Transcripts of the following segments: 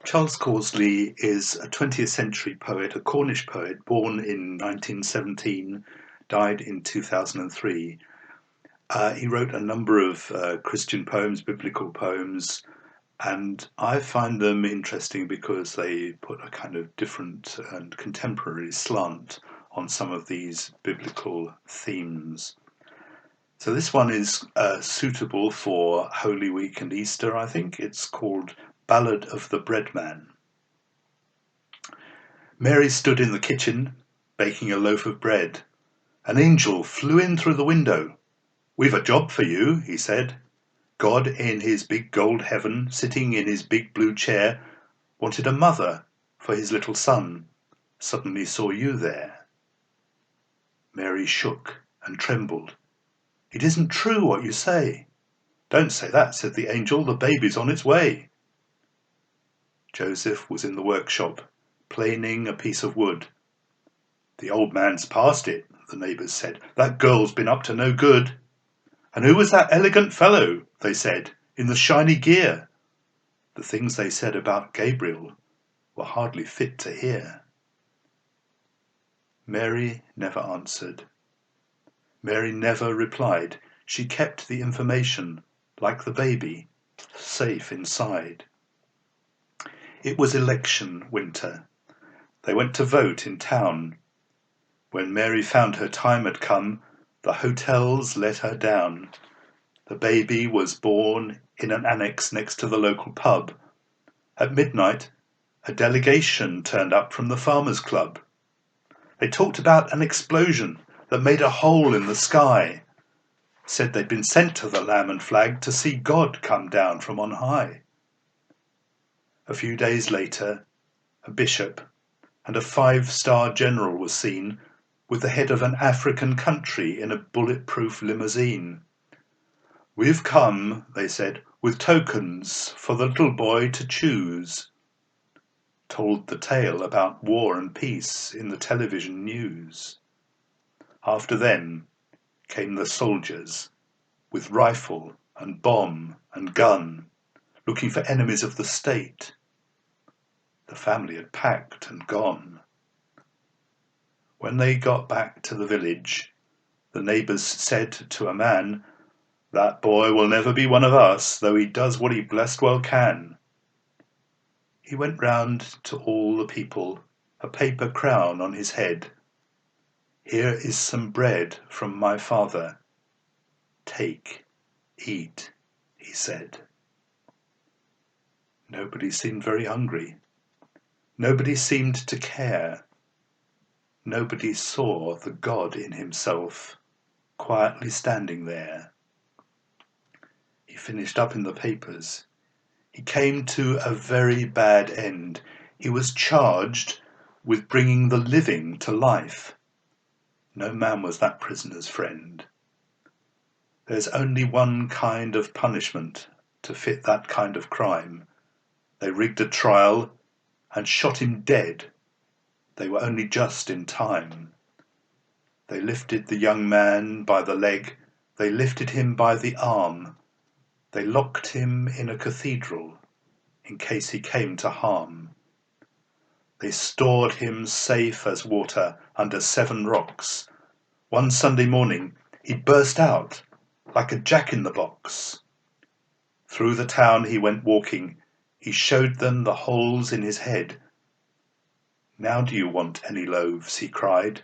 Charles Causley is a 20th century poet, a Cornish poet, born in 1917, died in 2003. He wrote a number of Christian poems, biblical poems, and I find them interesting because they put a kind of different and contemporary slant on some of these biblical themes. So this one is suitable for Holy Week and Easter, I think. It's called Ballad of the Breadman. Mary stood in the kitchen, baking a loaf of bread. An angel flew in through the window. "We've a job for you," he said. God in his big gold heaven, sitting in his big blue chair, wanted a mother for his little son. Suddenly saw you there. Mary shook and trembled. "It isn't true what you say." "Don't say that," said the angel. "The baby's on its way." Joseph was in the workshop, planing a piece of wood. "The old man's past it," the neighbours said. "That girl's been up to no good." "And who was that elegant fellow," they said, "in the shiny gear?" The things they said about Gabriel were hardly fit to hear. Mary never answered. Mary never replied. She kept the information, like the baby, safe inside. It was election winter. They went to vote in town. When Mary found her time had come, the hotels let her down. The baby was born in an annex next to the local pub. At midnight, a delegation turned up from the Farmers' Club. They talked about an explosion that made a hole in the sky. Said they'd been sent to the Lamb and Flag to see God come down from on high. A few days later, a bishop and a 5-star general was seen with the head of an African country in a bulletproof limousine. "We've come," they said, "with tokens for the little boy to choose." Told the tale about war and peace in the television news. After them came the soldiers with rifle and bomb and gun, looking for enemies of the state. The family had packed and gone. When they got back to the village, the neighbours said to a man, "That boy will never be one of us, though he does what he blessed well can." He went round to all the people, a paper crown on his head. "Here is some bread from my father. Take, eat," he said. Nobody seemed very hungry. Nobody seemed to care. Nobody saw the God in himself, quietly standing there. He finished up in the papers. He came to a very bad end. He was charged with bringing the living to life. No man was that prisoner's friend. There's only one kind of punishment to fit that kind of crime. They rigged a trial and shot him dead. They were only just in time. They lifted the young man by the leg. They lifted him by the arm. They locked him in a cathedral in case he came to harm. They stored him safe as water under 7 rocks. One Sunday morning he burst out like a jack-in-the-box. Through the town he went walking. He showed them the holes in his head. "Now do you want any loaves?" he cried.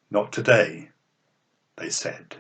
"Not today," they said.